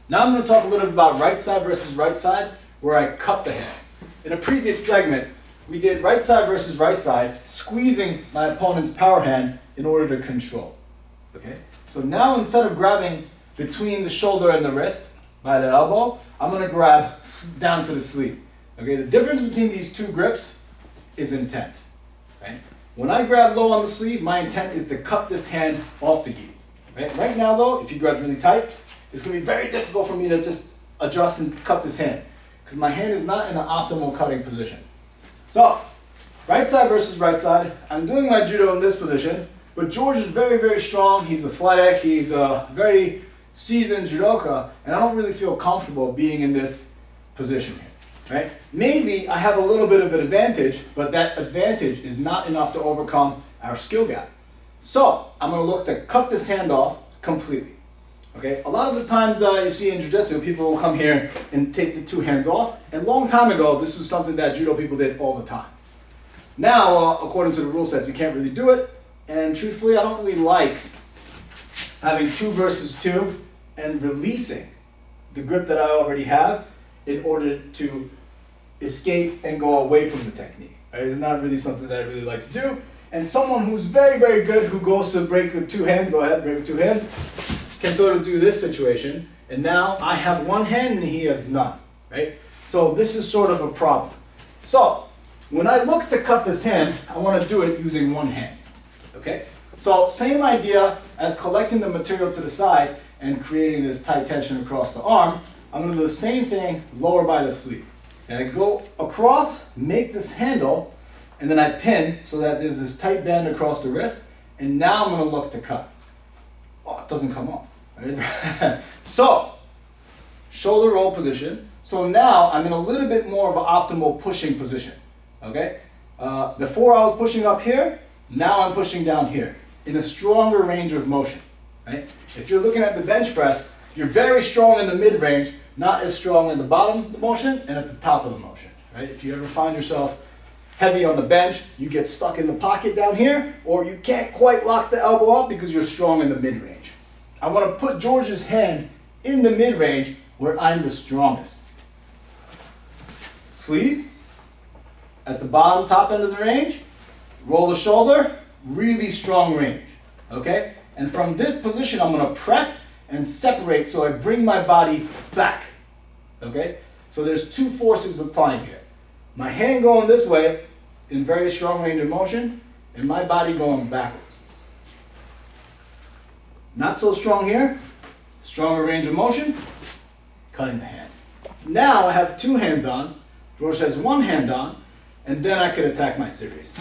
Now I'm going to talk a little bit about right side versus right side, where I cup the hand. In a previous segment, we did right side versus right side, squeezing my opponent's power hand in order to control. Okay? So now instead of grabbing between the shoulder and the wrist by the elbow, I'm going to grab down to the sleeve. Okay? The difference between these two grips is intent. Right? When I grab low on the sleeve, my intent is to cut this hand off the gi. Right now though, if he grabs really tight, it's going to be very difficult for me to just adjust and cut this hand, because my hand is not in an optimal cutting position. So, right side versus right side, I'm doing my judo in this position, but George is very, very strong. He's a flat, he's a very seasoned judoka, and I don't really feel comfortable being in this position here. Right? Maybe I have a little bit of an advantage, but that advantage is not enough to overcome our skill gap. So, I'm going to look to cut this hand off completely. Okay? A lot of the times you see in jiu-jitsu, people will come here and take the two hands off, and a long time ago, this was something that judo people did all the time. Now, according to the rule sets, you can't really do it, and truthfully, I don't really like having 2 versus 2 and releasing the grip that I already have in order to escape and go away from the technique. Right? It's not really something that I really like to do. And someone who's very, very good, who goes to break with 2 hands, go ahead, break with 2 hands, can sort of do this situation. And now I have 1 hand and he has none, right? So this is sort of a problem. So when I look to cut this hand, I want to do it using 1 hand, okay? So same idea as collecting the material to the side and creating this tight tension across the arm. I'm going to do the same thing lower by the sleeve. And I go across, make this handle, and then I pin so that there's this tight band across the wrist, and now I'm going to look to cut. Oh, it doesn't come off. Right? So, shoulder roll position. So now I'm in a little bit more of an optimal pushing position. Okay? Before I was pushing up here, now I'm pushing down here in a stronger range of motion. Right? If you're looking at the bench press, you're very strong in the mid-range, not as strong in the bottom of the motion and at the top of the motion. Right? If you ever find yourself heavy on the bench, you get stuck in the pocket down here, or you can't quite lock the elbow up because you're strong in the mid-range. I want to put George's hand in the mid-range where I'm the strongest. Sleeve, at the bottom, top end of the range, roll the shoulder, really strong range, okay? And from this position, I'm going to press and separate so I bring my body back, okay? So there's 2 forces applying here. My hand going this way in very strong range of motion, and my body going backwards. Not so strong here, stronger range of motion, cutting the hand. Now I have 2 hands on, George has 1 hand on, and then I could attack my series.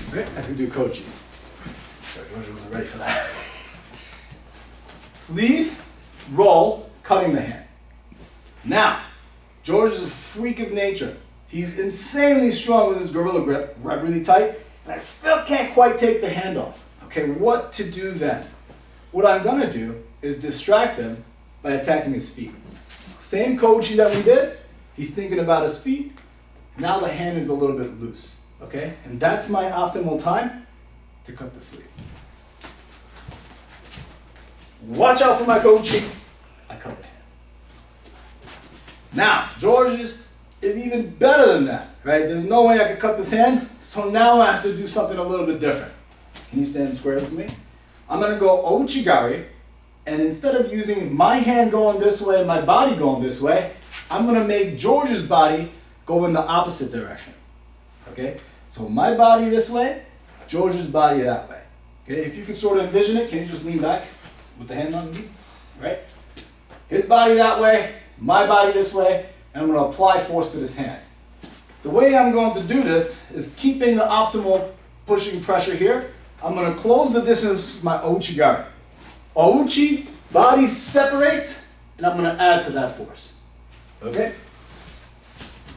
Okay? I could do Koji. Sorry, George wasn't ready for that. Sleeve, roll, cutting the hand. Now, George is a freak of nature. He's insanely strong with his gorilla grip, really tight, and I still can't quite take the hand off. Okay, what to do then? What I'm going to do is distract him by attacking his feet. Same Koji that we did, he's thinking about his feet. Now the hand is a little bit loose, okay? And that's my optimal time to cut the sleeve. Watch out for my Koji. I cut the hand. Now, George is even better than that, right? There's no way I could cut this hand, so now I have to do something a little bit different. Can you stand square with me? I'm going to go ouchigari, and instead of using my hand going this way and my body going this way, I'm going to make George's body go in the opposite direction. Okay? So my body this way, George's body that way. Okay? If you can sort of envision it, can you just lean back with the hand on the knee? Right? His body that way, my body this way, and I'm going to apply force to this hand. The way I'm going to do this is keeping the optimal pushing pressure here. I'm going to close the distance with my ouchigari. Ouchi, body separates, and I'm going to add to that force. Okay?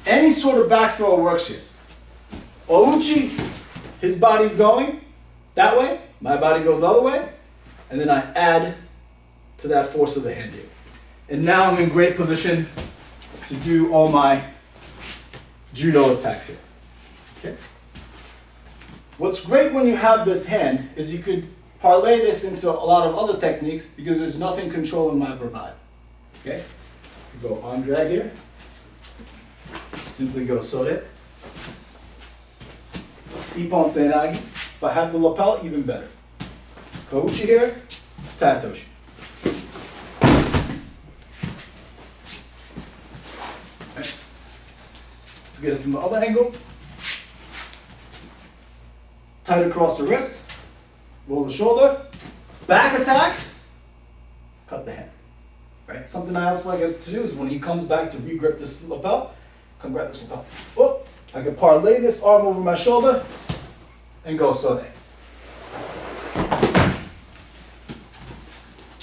Any sort of back throw works here. Ouchi, his body's going that way, my body goes the other way, and then I add to that force of the hand here. And now I'm in great position to do all my judo attacks here. Okay? What's great when you have this hand is you could parlay this into a lot of other techniques because there's nothing controlling my upper body. Okay? You go on drag here. Simply go sode. Ippon seinagi. If I have the lapel, even better. Kouchi here, tatoshi. Okay. Let's get it from the other angle. Tight across the wrist. Roll the shoulder. Back attack. Cut the hand. Right? Something I also like to do is when he comes back to re-grip this lapel, come grab this lapel. Oh, I can parlay this arm over my shoulder and go sode.